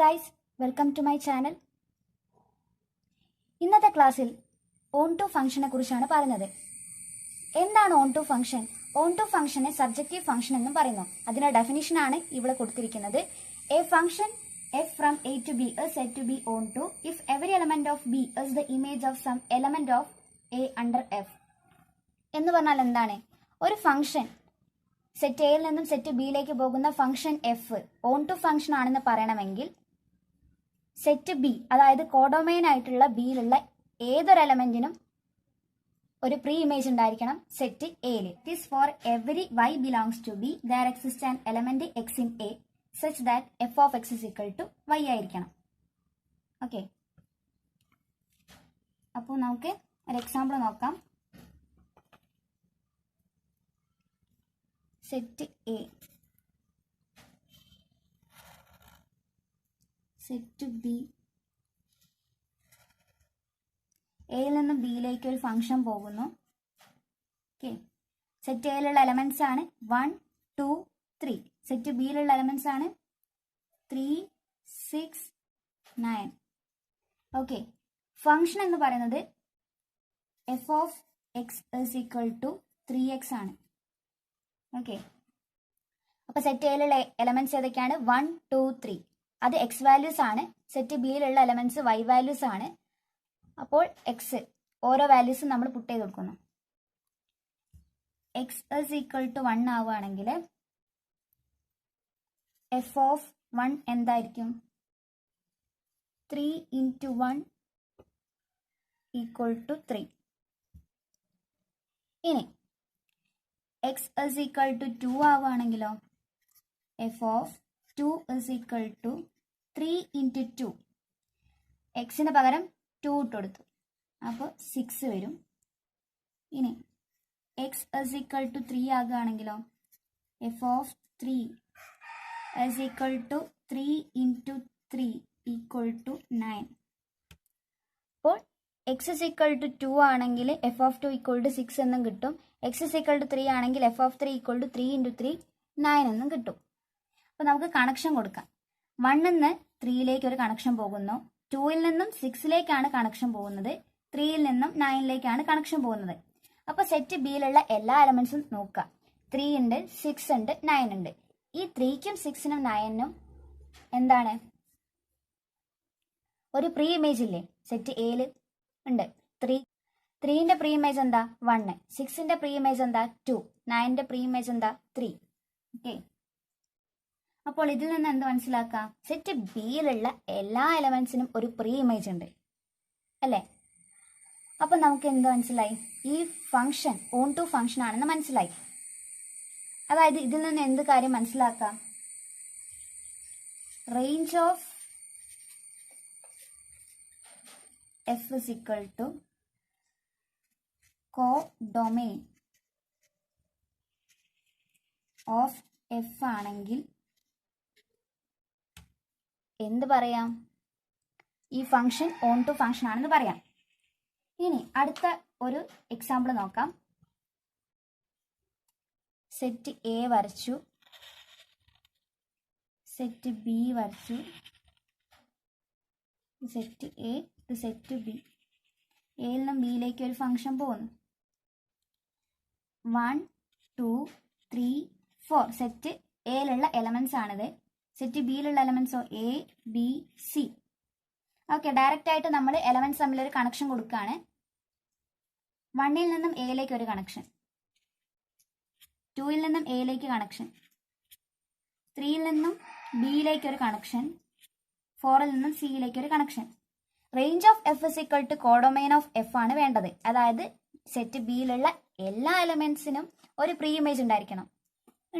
guys, welcome to my channel. ഇന്നത്തെ ക്ലാസ്സിൽ on to ഫംഗ്ഷനെ കുറിച്ചാണ് പറയുന്നത്. എന്താണ് onto function? Onto ഫംഗ്ഷനെ സബ്ജക്റ്റീവ് ഫംഗ്ഷൻ എന്നും പറയുന്നു. അതിന്റെ ഡെഫിനിഷൻ ആണ് ഇവിടെ കൊടുത്തിരിക്കുന്നത്. A function f from a to b is said to be on to if every element of b is the image of some element of a under f. എന്ന് പറഞ്ഞാൽ എന്താണ്? ഒരു ഫംഗ്ഷൻ സെറ്റ് എയിൽ നിന്നും set ബിയിലേക്ക് പോകുന്ന function F onto function ആണെന്ന് പറയണമെങ്കിൽ സെറ്റ് ബി, അതായത് കോഡൊമൈൻ ആയിട്ടുള്ള ബിയിലുള്ള ഏതൊരു എലമെന്റിനും ഒരു പ്രീ ഇമേജ് ഉണ്ടായിരിക്കണം സെറ്റ് എയിൽ. This for every y belongs to B there exist an element x in A such that f of x is equal to y ആയിരിക്കണം. ഓക്കെ, അപ്പോൾ നമുക്ക് ഒരു എക്സാമ്പിൾ നോക്കാം. സെറ്റ് എ, സെറ്റ് ബി, എയിൽ നിന്നും ബിയിലേക്ക് ഒരു ഫംഗ്ഷൻ പോകുന്നു. ഓക്കെ, സെറ്റ് എയിലുള്ള എലമെന്റ്സ് ആണ് 1, 2, 3. സെറ്റ് ബിയിലുള്ള എലമെന്റ്സ് ആണ് 3, 6, 9. ഓക്കെ, ഫംഗ്ഷൻ എന്ന് പറയുന്നത് f of x is equal to 3x ആണ്. ഓക്കെ, അപ്പൊ സെറ്റ് എയിലുള്ള എലമെന്റ്സ് ഏതൊക്കെയാണ്? 1, 2, 3. അത് എക്സ് വാല്യൂസ് ആണ്. സെറ്റ് ബിയിലുള്ള എലമെന്റ്സ് വൈ വാല്യൂസ് ആണ്. അപ്പോൾ എക്സ് ഓരോ വാല്യൂസും നമ്മൾ പുട്ട് ചെയ്ത് കൊടുക്കുന്നു. എക്സ് ഇസ് ഈക്വൽ ടു 1 ആവുകയാണെങ്കിൽ എഫ് ഓഫ് 1 എന്തായിരിക്കും? 3 into 1 ഈക്വൽ ടു 3. ഇനി എക്സ് ഇസ് ഈക്വൽ ടു 2 ആവുകയാണെങ്കിലോ f of 2 is equal to 3 into 2. എക്സിന് പകരം 2 ഇട്ട് കൊടുത്തു, അപ്പോൾ 6 വരും. ഇനി എക്സ് ഇസ് ഈക്വൽ ടു 3 ആകുകയാണെങ്കിലോ f of 3 is equal to 3 into 3 equal to 9. അപ്പോൾ എക്സ് ഇസ് ഈക്വൽ ടു 2 ആണെങ്കിൽ എഫ് ഓഫ് 2 ഈക്വൽ ടു 6 എന്നും കിട്ടും. എക്സ് ഇസ് ഈക്വൽ ടു 3 ആണെങ്കിൽ F of 3 equal to 3 into 3 9 എന്നും കിട്ടും. അപ്പോൾ നമുക്ക് കണക്ഷൻ കൊടുക്കാം. 1 നിന്ന് 3യിലേക്ക് ഒരു കണക്ഷൻ പോകുന്നു, 2ൽ നിന്നും 6ലേക്കാണ് കണക്ഷൻ പോകുന്നത്, 3ൽ നിന്നും 9ലേക്കാണ് കണക്ഷൻ പോകുന്നത്. അപ്പോൾ സെറ്റ് ബിയിലുള്ള എല്ലാ എലമെന്റ്സും നോക്കുക. 3 ഉണ്ട്, 6 ഉണ്ട്, 9 ഉണ്ട്. ഈ 3ക്കും 6നും 9നും എന്താണ്? ഒരു പ്രീ ഇമേജ് ഇല്ലേ സെറ്റ് എയിൽ? ഉണ്ട്. 3ന്റെ പ്രീ ഇമേജ് എന്താ? 1. 6ന്റെ പ്രീ ഇമേജ് എന്താ? 2. 9ന്റെ പ്രീ ഇമേജ് എന്താ? 3. ഓക്കെ, അപ്പോൾ ഇതിൽ നിന്ന് എന്ത് മനസ്സിലാക്കാം? സെറ്റ് ബിയിലുള്ള എല്ലാ എലമെന്റ്സിനും ഒരു പ്രീ ഇമേജ് ഉണ്ട് അല്ലേ? അപ്പൊ നമുക്ക് എന്ത് മനസ്സിലായി? ഈ ഫംഗ്ഷൻ ഓൺ ടു ഫംഗ്ഷൻ ആണെന്ന് മനസ്സിലായി. അതായത് ഇതിൽ നിന്ന് എന്ത് കാര്യം മനസ്സിലാക്കാം? Range of F is equal to codomain of F ആണെങ്കിൽ എന്ത് പറയാം? ഈ ഫംഗ്ഷൻ ഓൺ ടു ഫംഗ്ഷൻ ആണെന്ന് പറയാം. ഇനി അടുത്ത ഒരു എക്സാമ്പിൾ നോക്കാം. സെറ്റ് എ വരച്ചു, സെറ്റ് ബി വരച്ചു, സെറ്റ് എ, ഇത് സെറ്റ് ബി. എയിൽ നിന്നും ബിയിലേക്ക് ഒരു ഫംഗ്ഷൻ പോകുന്നു. 1, 2, 3, 4. സെറ്റ് എയിലുള്ള എലമെന്റ്സ് ആണിത്. സെറ്റ് ബിയിലുള്ള എലമെന്റ്സോ A, B, C. Okay, direct ആയിട്ട് നമ്മൾ എലമെന്റ്സ് തമ്മിൽ ഒരു കണക്ഷൻ കൊടുക്കുകയാണ്. 1ൽ നിന്നും എയിലേക്ക് ഒരു കണക്ഷൻ, 2ൽ നിന്നും എയിലേക്ക് കണക്ഷൻ, 3ൽ നിന്നും ബിയിലേക്ക് ഒരു കണക്ഷൻ, 4ൽ നിന്നും സിയിലേക്ക് ഒരു connection. Range of F is equal to codomain of F ആണ് വേണ്ടത്. അതായത് സെറ്റ് ബിയിലുള്ള എല്ലാ എലമെന്റ്സിനും ഒരു പ്രീ ഇമേജ് ഉണ്ടായിരിക്കണം.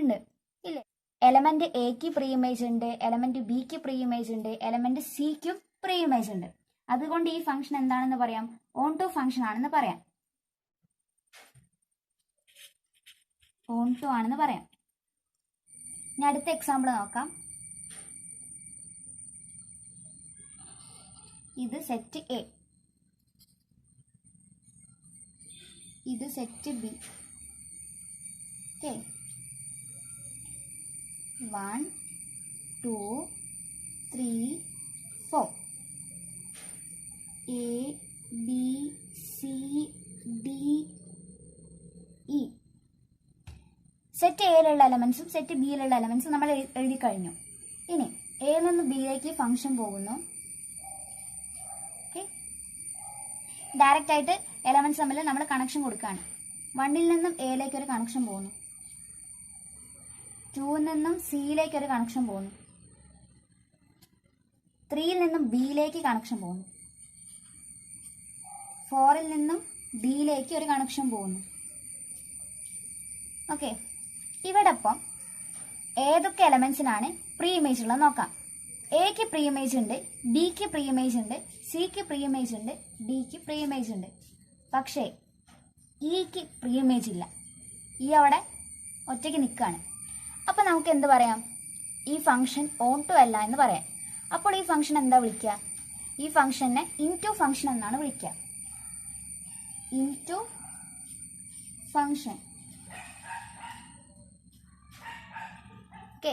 ഉണ്ട് ഇല്ലേ? എലമെന്റ് എക്ക് പ്രീ ഇമേജ് ഉണ്ട്, എലമെന്റ് ബിക്ക് പ്രീ ഇമേജ് ഉണ്ട്, എലമെന്റ് സിക്കും പ്രീ ഇമേജ് ഉണ്ട്. അതുകൊണ്ട് ഈ ഫംഗ്ഷൻ എന്താണെന്ന് പറയാം? ഓൺ ടു ഫംഗ്ഷൻ ആണെന്ന് പറയാം. ഓൺ ടു ആണെന്ന് പറയാം. ഇനി അടുത്ത എക്സാമ്പിൾ നോക്കാം. ഇത് സെറ്റ് എ, ഇത് set B. Okay, 1, 2, 3, 4. A, B, C, D, E. Set എയിലുള്ള എലമെന്റ്സും സെറ്റ് ബിയിലുള്ള എലമെന്റ്സും നമ്മൾ എഴുതി കഴിഞ്ഞു. ഇനി എയിൽ നിന്ന് ബിയിലേക്ക് ഫംഗ്ഷൻ പോകുന്നു. ഓക്കെ, ഡയറക്റ്റ് ആയിട്ട് എലമെന്റ്സ് തമ്മിൽ നമ്മൾ കണക്ഷൻ കൊടുക്കുകയാണ്. 1ൽ നിന്നും എയിലേക്ക് ഒരു കണക്ഷൻ പോകുന്നു, 2ൽ നിന്നും സിയിലേക്ക് ഒരു കണക്ഷൻ പോകുന്നു, 3ൽ നിന്നും ബിയിലേക്ക് കണക്ഷൻ പോകുന്നു, 4ൽ നിന്നും ഡിയിലേക്ക് ഒരു കണക്ഷൻ പോകുന്നു. ഓക്കെ, ഇവിടെ ഇപ്പം ഏതൊക്കെ എലമെന്റ്സിനാണ് പ്രീ ഇമേജ് ഉള്ളത് നോക്കാം. എക്ക് പ്രീ ഇമേജ് ഉണ്ട്, ബിക്ക് പ്രീ ഇമേജ് ഉണ്ട്, സിക്ക് പ്രീ ഇമേജ് ഉണ്ട്, ഡിക്ക് പ്രീ ഇമേജ് ഉണ്ട്. പക്ഷേ ഇക്ക് പ്രീ ഇമേജ് ഇല്ല. ഈ അവിടെ ഒറ്റയ്ക്ക് നിൽക്കുകയാണ്. അപ്പം നമുക്ക് എന്ത് പറയാം? ഈ ഫംഗ്ഷൻ ഓൺ ടു അല്ല എന്ന് പറയാം. അപ്പോൾ ഈ ഫംഗ്ഷൻ എന്താ വിളിക്കുക? ഈ ഫംഗ്ഷനെ ഇൻടു ഫംഗ്ഷൻ എന്നാണ് വിളിക്കുക. Into function. ഓക്കെ,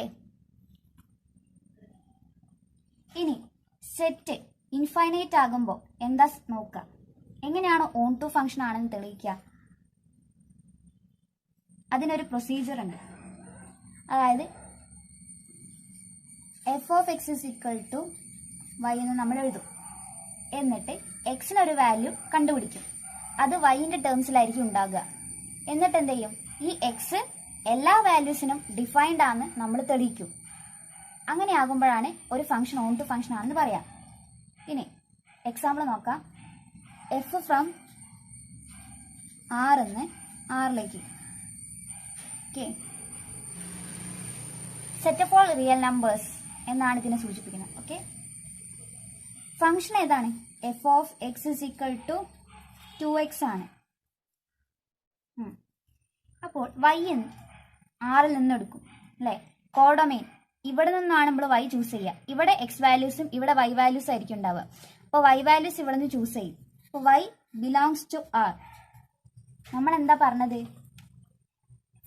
ഇനി സെറ്റ് ഇൻഫൈനൈറ്റ് ആകുമ്പോൾ എന്താ നോക്കുക? എങ്ങനെയാണ് ഓൺ ടു ഫംഗ്ഷൻ ആണെന്ന് തെളിയിക്കുക? അതിനൊരു പ്രൊസീജിയർ ഉണ്ട്. അതായത് F of X is equal to Y എന്ന് നമ്മൾ എഴുതും. എന്നിട്ട് എക്സിനൊരു വാല്യൂ കണ്ടുപിടിക്കും. അത് വൈൻ്റെ ടേംസിലായിരിക്കും ഉണ്ടാകുക. എന്നിട്ട് എന്ത് ചെയ്യും? ഈ എക്സ് എല്ലാ വാല്യൂസിനും ഡിഫൈൻഡ് ആണെന്ന് നമ്മൾ തെളിയിക്കും. അങ്ങനെ ആകുമ്പോഴാണ് ഒരു ഫംഗ്ഷൻ ഓൺ ടു ഫംഗ്ഷൻ ആണെന്ന് പറയാം. ഇനി എക്സാമ്പിൾ നോക്കാം. എഫ് ഫ്രം ആർ എന്ന് ആറിലേക്ക്. Okay, set of all real numbers എന്നാണ് ഇതിനെ സൂചിപ്പിക്കുന്നത്. ഓക്കെ, ഫംഗ്ഷൻ ഏതാണ്? F of X is equal to 2x ആണ്. അപ്പോൾ വൈ ആറിൽ നിന്ന് എടുക്കും അല്ലേ? കോഡൊമെയിൻ ഇവിടെ നിന്നാണ് നമ്മൾ വൈ ചൂസ് ചെയ്യുക. ഇവിടെ എക്സ് വാല്യൂസും ഇവിടെ വൈ വാല്യൂസും ആയിരിക്കും ഉണ്ടാവുക. അപ്പോൾ വൈ വാല്യൂസ് ഇവിടെ നിന്ന് ചൂസ് ചെയ്യും. അപ്പോൾ വൈ ബിലോങ്സ് ടു ആർ. നമ്മൾ എന്താ പറഞ്ഞത്?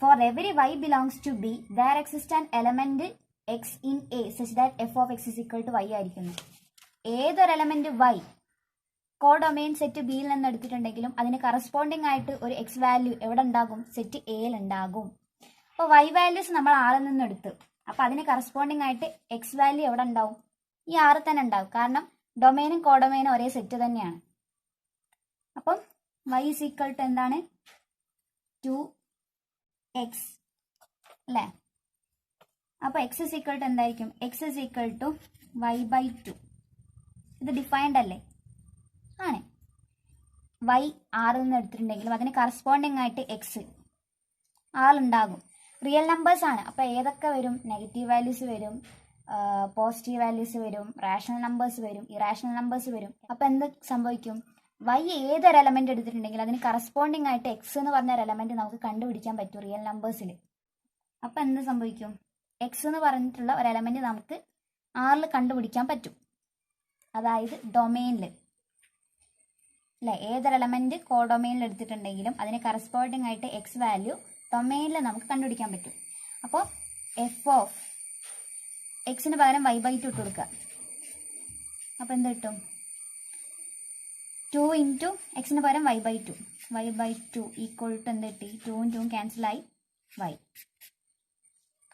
For every Y belongs to B there exist an element X in A such that F of X is equal to Y ആയിരിക്കുന്നു. ഏതൊരു എലമെന്റ് വൈ കോഡൊമെയിൻ സെറ്റ് ബിയിൽ നിന്ന് എടുത്തിട്ടുണ്ടെങ്കിലും അതിന് കറസ്പോണ്ടിങ് ആയിട്ട് ഒരു എക്സ് വാല്യൂ എവിടെ ഉണ്ടാകും? സെറ്റ് എയിൽ ഉണ്ടാകും. അപ്പോൾ വൈ വാല്യൂസ് നമ്മൾ ആറിൽ നിന്ന് എടുത്ത്, അപ്പോൾ അതിന് കറസ്പോണ്ടിങ് ആയിട്ട് എക്സ് വാല്യൂ എവിടെ ഉണ്ടാവും? ഈ ആറിൽ തന്നെ ഉണ്ടാവും. കാരണം ഡൊമെയിനും കോഡൊമെയിനും ഒരേ സെറ്റ് തന്നെയാണ്. അപ്പം വൈ ഇസ് ഈക്വൽ ടു എന്താണ്? 2x അല്ലേ? അപ്പോൾ എക്സ് ഇസ് ഈക്വൽ ടു എന്തായിരിക്കും? X is equal to y/2. ഇത് ഡിഫൈൻഡ് അല്ലേ? ആണ്. വൈ ആറിൽ നിന്ന് എടുത്തിട്ടുണ്ടെങ്കിലും അതിന് കറസ്പോണ്ടിങ് ആയിട്ട് എക്സ് ആളുണ്ടാകും. റിയൽ നമ്പേഴ്സ് ആണ്. അപ്പോൾ ഏതൊക്കെ വരും? നെഗറ്റീവ് വാല്യൂസ് വരും, പോസിറ്റീവ് വാല്യൂസ് വരും, റാഷണൽ നമ്പേഴ്സ് വരും, ഇറാഷണൽ നമ്പേഴ്സ് വരും. അപ്പോൾ എന്ത് സംഭവിക്കും? വൈ ഏതൊരു എലമെന്റ് എടുത്തിട്ടുണ്ടെങ്കിൽ അതിന് കറസ്പോണ്ടിങ് ആയിട്ട് എക്സ് എന്ന് പറഞ്ഞ ഒരു എലമെന്റ് നമുക്ക് കണ്ടുപിടിക്കാൻ പറ്റും റിയൽ നമ്പേഴ്സിൽ. അപ്പോൾ എന്ത് സംഭവിക്കും? എക്സ് എന്ന് പറഞ്ഞിട്ടുള്ള ഒരു എലമെന്റ് നമുക്ക് ആറിൽ കണ്ടുപിടിക്കാൻ പറ്റും. അതായത് ഡൊമെയിനിൽ അല്ലേ? ഏതൊരു എലമെന്റ് കോഡൊമെയിനിൽ എടുത്തിട്ടുണ്ടെങ്കിലും അതിന് കറസ്പോണ്ടിങ് ആയിട്ട് എക്സ് വാല്യൂ ഡൊമെയിനിൽ നമുക്ക് കണ്ടുപിടിക്കാൻ പറ്റും. അപ്പോൾ എഫ് ഓഫ് എക്സിന് പകരം y/2 ഇട്ട് കൊടുക്കുക. അപ്പോൾ എന്ത് കിട്ടും? 2 ഇൻറ്റു എക്സിന് പകരം y/2. y/2 ഈക്വൽ ടു എന്ത് കിട്ടി? 2ഉം 2ഉം ക്യാൻസലായി y.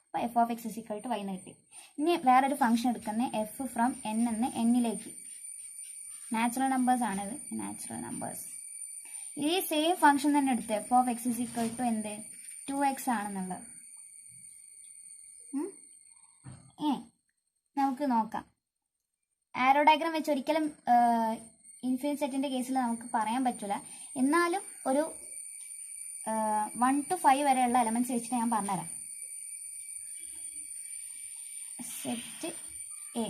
അപ്പോൾ F of X is equal to y എന്ന് കിട്ടി. ഇനി വേറൊരു ഫംഗ്ഷൻ എടുക്കുന്നത് എഫ് ഫ്രം n എന്ന് എന്നിലേക്ക്. നാച്ചുറൽ നമ്പേഴ്സ് ആണിത്. നാച്ചുറൽ നമ്പേഴ്സ് ഈ സെയിം ഫംഗ്ഷൻ തന്നെ എടുത്ത് F of X is equal to എന്ത്? 2x ആണെന്നുള്ളത്. നമുക്ക് നോക്കാം. ആരോ ഡയഗ്രാം വെച്ച് ഒരിക്കലും ഇൻഫിനിറ്റ് സെറ്റിൻ്റെ കേസിൽ നമുക്ക് പറയാൻ പറ്റില്ല. എന്നാലും ഒരു 1 to 5 വരെയുള്ള എലമെന്റ്സ് വെച്ചിട്ട് ഞാൻ പറഞ്ഞുതരാം. സെറ്റ് എ,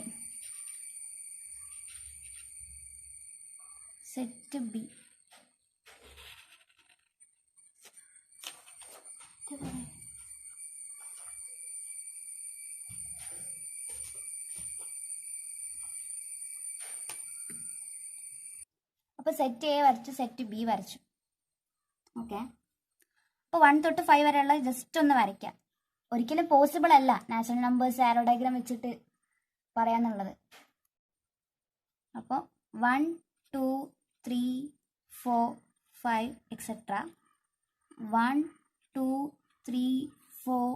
സെറ്റ് ബി, അപ്പോൾ സെറ്റ് എ വരച്ചു, സെറ്റ് ബി വരച്ചു. ഓക്കെ, അപ്പോൾ 1 തൊട്ട് 5 വരെയുള്ള ജസ്റ്റ് ഒന്ന് വരയ്ക്കാം. ഒരിക്കലും പോസിബിൾ അല്ല നാച്ചുറൽ നമ്പേഴ്സ് ആരോ ഡയഗ്രാം വെച്ചിട്ട് പറയാന്നുള്ളത്. അപ്പോൾ 1 2 3 4 5 എക്സെട്ര 1 2 3 4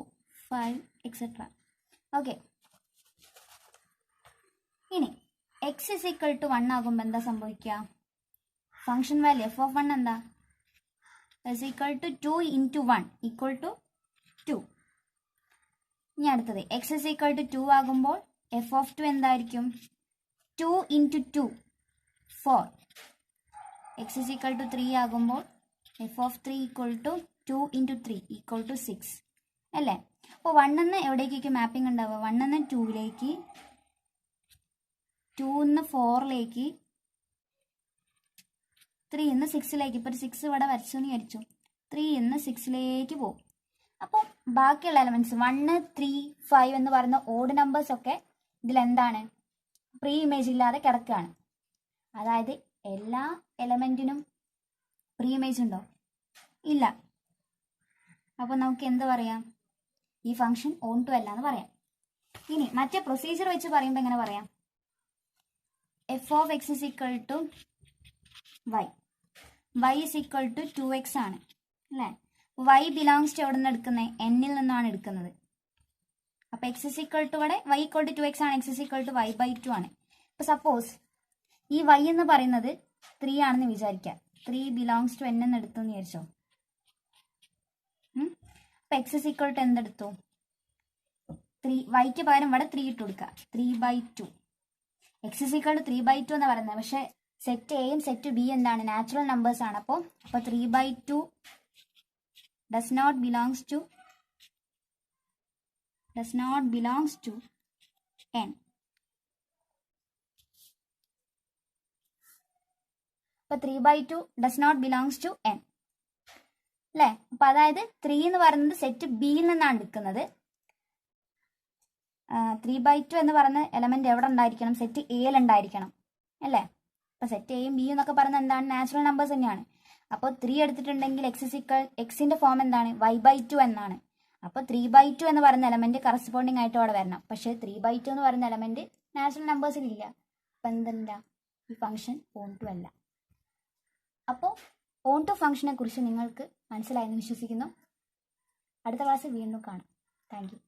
5 എക്സെട്ര. ഓക്കെ, ഇനി എക്സ് ഇസ് ഈക്വൽ ടു 1 ആകുമ്പോൾ എന്താ സംഭവിക്കുക? ഫംഗ്ഷൻ വാല്യൂ എഫ് ഓഫ് 1 എന്താ? Is equal to 2 into 1 equal to 2. ഇനി അടുത്തത് എക്സ് ഇസ് ഈക്വൽ ടു 2 ആകുമ്പോൾ എഫ് ഓഫ് 2 എന്തായിരിക്കും? 2 into 2 4. X is equal to 3 ആകുമ്പോൾ F of 3 equal to 2 into 3 equal to 6 അല്ലേ? അപ്പോൾ 1 എന്ന് എവിടേക്കൊക്കെ മാപ്പിംഗ് ഉണ്ടാവുക? 1 എന്ന് 2ലേക്ക്, 2 എന്ന് 4ലേക്ക്, 3 എന്ന് 6ലേക്ക്. ഇപ്പോൾ ഒരു 6 ഇവിടെ വരച്ചു എന്ന് വിചാരിച്ചു. 3 എന്ന് 6ലേക്ക് പോകും. അപ്പോൾ ബാക്കിയുള്ള എലമെൻറ്റ്സ് 1 3 5 എന്ന് പറയുന്ന ഓഡ് നമ്പേഴ്സൊക്കെ ഇതിലെന്താണ്? പ്രീ ഇമേജ് ഇല്ലാതെ കിടക്കുകയാണ്. അതായത് എല്ലാ എലമെൻറ്റിനും പ്രീ ഇമേജ് ഉണ്ടോ? ഇല്ല. അപ്പോൾ നമുക്ക് എന്ത് പറയാം? ഈ ഫംഗ്ഷൻ ഓൺ ടു അല്ല എന്ന് പറയാം. ഇനി മറ്റേ പ്രൊസീജിയർ വെച്ച് പറയുമ്പോൾ എങ്ങനെ പറയാം? F of X is equal to Y, Y is equal to 2x ആണ് അല്ലേ? വൈ ബിലോങ്സ് ടു എവിടെ നിന്ന് എടുക്കുന്നത്? എന്നിൽ നിന്നാണ് എടുക്കുന്നത്. അപ്പോൾ എക്സ് ഇസ് ഈക്വൽ ടു ഇവിടെ വൈ ഈക്വൽ ടു 2x ആണ്, X is equal to y/2 ആണ്. ഇപ്പോൾ സപ്പോസ് ഈ y എന്ന് പറയുന്നത് 3 ആണെന്ന് വിചാരിക്കാം. 3 ബിലോങ്സ് ടു n എന്ന് എടുത്തു എന്ന് വിചാരിച്ചോ. അപ്പോൾ എക്സ് ഇസ് ഈക്വൽ ടു എന്തെടുത്തു? 3. വൈക്ക് പകരം ഇവിടെ 3 ഇട്ട് കൊടുക്കുക. 3/2. എക്സ് ഇസ് ഈക്വൽ ടു 3/2 എന്ന് പറയുന്നത്. പക്ഷേ സെറ്റ് എയും സെറ്റ് ബി എന്താണ്? നാച്ചുറൽ നമ്പേഴ്സ് ആണ്. അപ്പോൾ 3/2 does not belongs to n. അപ്പോൾ 3/2 does not belongs to n അല്ലേ? അപ്പം അതായത് 3 എന്ന് പറയുന്നത് സെറ്റ് ബിയിൽ നിന്നാണ് എടുക്കുന്നത്. 3/2 എന്ന് പറയുന്ന എലമെന്റ് എവിടെ ഉണ്ടായിരിക്കണം? സെറ്റ് എയിൽ ഉണ്ടായിരിക്കണം അല്ലേ? അപ്പോൾ സെറ്റ് എയും ബിയും എന്നൊക്കെ പറയുന്നത് എന്താണ്? നാച്ചുറൽ നമ്പേഴ്സ് തന്നെയാണ്. അപ്പോൾ 3 എടുത്തിട്ടുണ്ടെങ്കിൽ എക്സിന്റെ ഫോം എന്താണ്? y/2 എന്നാണ്. അപ്പോൾ 3/2 എന്ന് പറയുന്ന എലമെന്റ് കറസ്പോണ്ടിങ് ആയിട്ട് അവിടെ വരണം. പക്ഷേ 3/2 എന്ന് പറയുന്ന എലമെന്റ് നാച്ചുറൽ നമ്പേഴ്സിലില്ല. അപ്പം എന്തില്ല? ഈ ഫംഗ്ഷൻ ഓൺ ടു അല്ല. അപ്പോൾ ഓൺ ടു ഫംഗ്ഷനെ കുറിച്ച് നിങ്ങൾക്ക് മനസ്സിലായെന്ന് വിശ്വസിക്കുന്നു. അടുത്ത ക്ലാസ് വീണ്ടും കാണാം. Thank you.